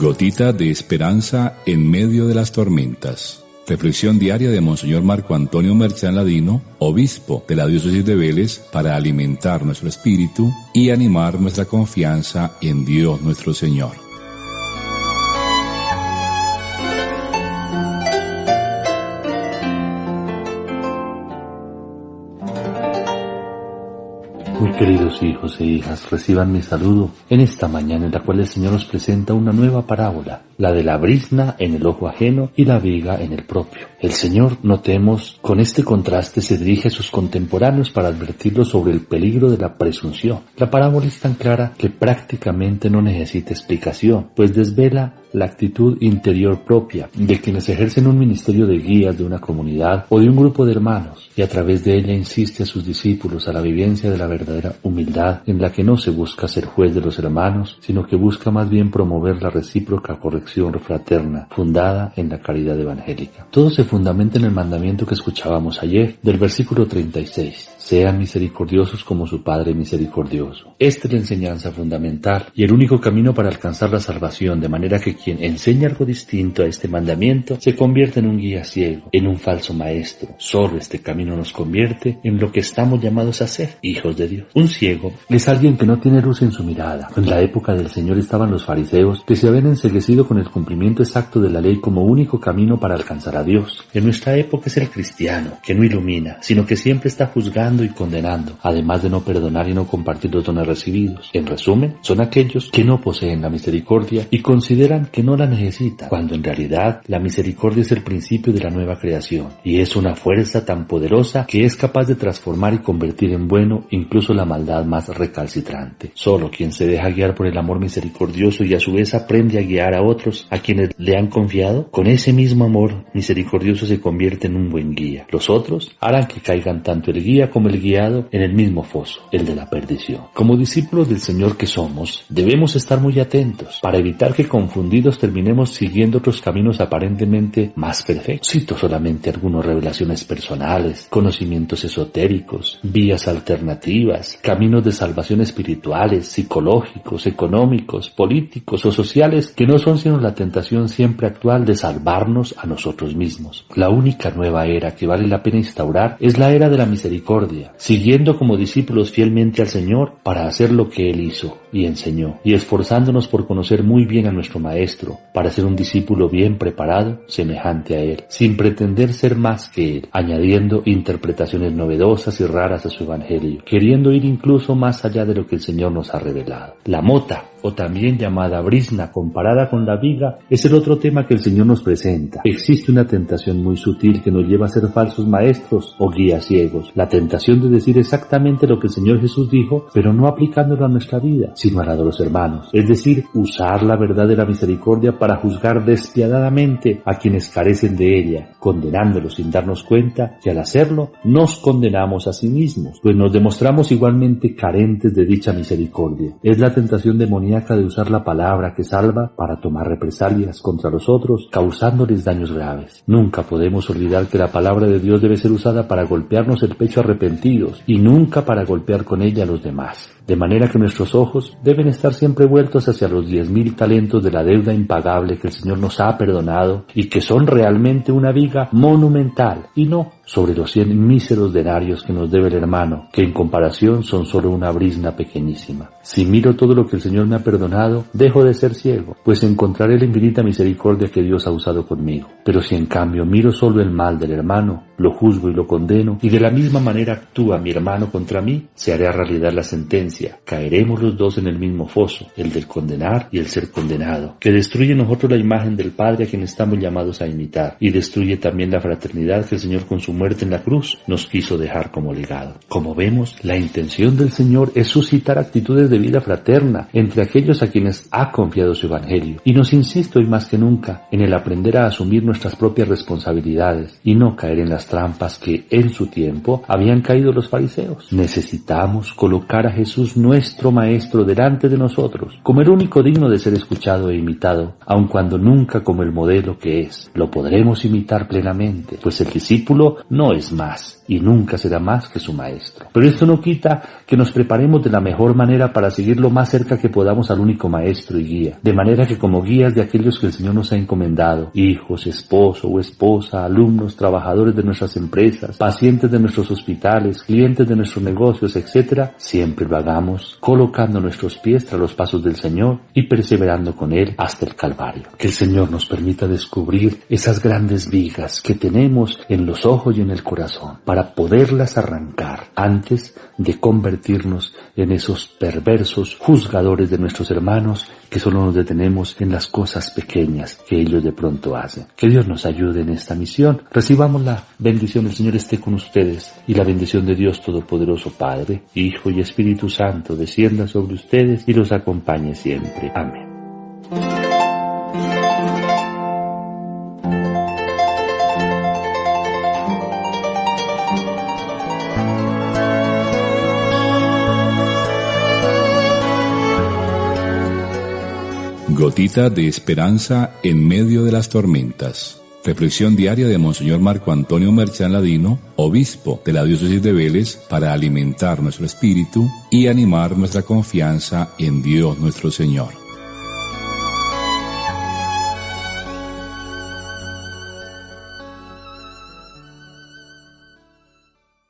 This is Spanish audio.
Gotita de esperanza en medio de las tormentas. Reflexión diaria de Monseñor Marco Antonio Merchán Ladino, obispo de la diócesis de Vélez, para alimentar nuestro espíritu y animar nuestra confianza en Dios nuestro Señor. Muy queridos hijos e hijas, reciban mi saludo en esta mañana en la cual el Señor nos presenta una nueva parábola, la de la brizna en el ojo ajeno y la viga en el propio. El Señor, notemos, con este contraste se dirige a sus contemporáneos para advertirlos sobre el peligro de la presunción. La parábola es tan clara que prácticamente no necesita explicación, pues desvela la actitud interior propia de quienes ejercen un ministerio de guías de una comunidad o de un grupo de hermanos, y a través de ella insiste a sus discípulos a la vivencia de la verdadera humildad, en la que no se busca ser juez de los hermanos, sino que busca más bien promover la recíproca corrección fraterna, fundada en la caridad evangélica. Todo se fundamenta en el mandamiento que escuchábamos ayer, del versículo 36. Sean misericordiosos como su Padre misericordioso. Esta es la enseñanza fundamental y el único camino para alcanzar la salvación, de manera que quien enseña algo distinto a este mandamiento se convierte en un guía ciego, en un falso maestro. Solo este camino nos convierte en lo que estamos llamados a ser, hijos de Dios. Un ciego es alguien que no tiene luz en su mirada. En la época del Señor estaban los fariseos, que se habían enceguecido con el cumplimiento exacto de la ley como único camino para alcanzar a Dios. En nuestra época es el cristiano, que no ilumina, sino que siempre está juzgando y condenando, además de no perdonar y no compartir los dones recibidos. En resumen, son aquellos que no poseen la misericordia y consideran que no la necesitan, cuando en realidad la misericordia es el principio de la nueva creación, y es una fuerza tan poderosa que es capaz de transformar y convertir en bueno incluso la maldad más recalcitrante. Solo quien se deja guiar por el amor misericordioso y a su vez aprende a guiar a otros a quienes le han confiado, con ese mismo amor misericordioso se convierte en un buen guía. Los otros harán que caigan tanto el guía como el guiado en el mismo foso, el de la perdición. Como discípulos del Señor que somos, debemos estar muy atentos para evitar que confundidos terminemos siguiendo otros caminos aparentemente más perfectos. Cito solamente algunas revelaciones personales, conocimientos esotéricos, vías alternativas, caminos de salvación espirituales, psicológicos, económicos, políticos o sociales que no son sino la tentación siempre actual de salvarnos a nosotros mismos. La única nueva era que vale la pena instaurar es la era de la misericordia, siguiendo como discípulos fielmente al Señor para hacer lo que Él hizo y enseñó, y esforzándonos por conocer muy bien a nuestro Maestro, para ser un discípulo bien preparado, semejante a Él, sin pretender ser más que Él, añadiendo interpretaciones novedosas y raras a su Evangelio, queriendo ir incluso más allá de lo que el Señor nos ha revelado. La mota, o también llamada brizna, comparada con la viga, es el otro tema que el Señor nos presenta. Existe una tentación muy sutil que nos lleva a ser falsos maestros o guías ciegos, la tentación de decir exactamente lo que el Señor Jesús dijo, pero no aplicándolo a nuestra vida, sino a la de los hermanos, es decir, usar la verdad de la misericordia para juzgar despiadadamente a quienes carecen de ella, condenándolos sin darnos cuenta que al hacerlo nos condenamos a sí mismos, pues nos demostramos igualmente carentes de dicha misericordia. Es la tentación demoníaca de usar la palabra que salva para tomar represalias contra los otros, causándoles daños graves. Nunca podemos olvidar que la palabra de Dios debe ser usada para golpearnos el pecho arrepentidos y nunca para golpear con ella a los demás. De manera que nuestros ojos deben estar siempre vueltos hacia los 10.000 talentos de la deuda impagable que el Señor nos ha perdonado y que son realmente una viga monumental, y no sobre los 100 míseros denarios que nos debe el hermano, que en comparación son solo una brizna pequeñísima. Si miro todo lo que el Señor me ha perdonado, dejo de ser ciego, pues encontraré la infinita misericordia que Dios ha usado conmigo. Pero si en cambio miro solo el mal del hermano, lo juzgo y lo condeno, y de la misma manera actúa mi hermano contra mí, se hará realidad la sentencia. Caeremos los dos en el mismo foso, el del condenar y el ser condenado, que destruye en nosotros la imagen del Padre a quien estamos llamados a imitar, y destruye también la fraternidad que el Señor con su muerte en la cruz nos quiso dejar como legado. Como vemos, la intención del Señor es suscitar actitudes de vida fraterna entre aquellos a quienes ha confiado su Evangelio, y nos insiste hoy más que nunca en el aprender a asumir nuestras propias responsabilidades y no caer en las trampas que en su tiempo habían caído los fariseos. Necesitamos colocar a Jesús, nuestro Maestro, delante de nosotros, como el único digno de ser escuchado e imitado, aun cuando nunca como el modelo que es. Lo podremos imitar plenamente, pues el discípulo no es más y nunca será más que su Maestro. Pero esto no quita que nos preparemos de la mejor manera para seguir lo más cerca que podamos al único Maestro y guía, de manera que como guías de aquellos que el Señor nos ha encomendado, hijos, esposo o esposa, alumnos, trabajadores de nuestras empresas, pacientes de nuestros hospitales, clientes de nuestros negocios, etc., siempre lo hagamos colocando nuestros pies tras los pasos del Señor y perseverando con Él hasta el Calvario. Que el Señor nos permita descubrir esas grandes vigas que tenemos en los ojos y en el corazón para poderlas arrancar antes de convertirnos en esos perversos juzgadores de nuestros hermanos que solo nos detenemos en las cosas pequeñas que ellos de pronto hacen. Que Dios nos ayude en esta misión. Recibamos la bendición del Señor esté con ustedes y la bendición de Dios Todopoderoso, Padre, Hijo y Espíritu Santo descienda sobre ustedes y los acompañe siempre. Amén. Gotita de esperanza en medio de las tormentas. Reflexión diaria de Monseñor Marco Antonio Merchán Ladino, obispo de la diócesis de Vélez, para alimentar nuestro espíritu y animar nuestra confianza en Dios nuestro Señor.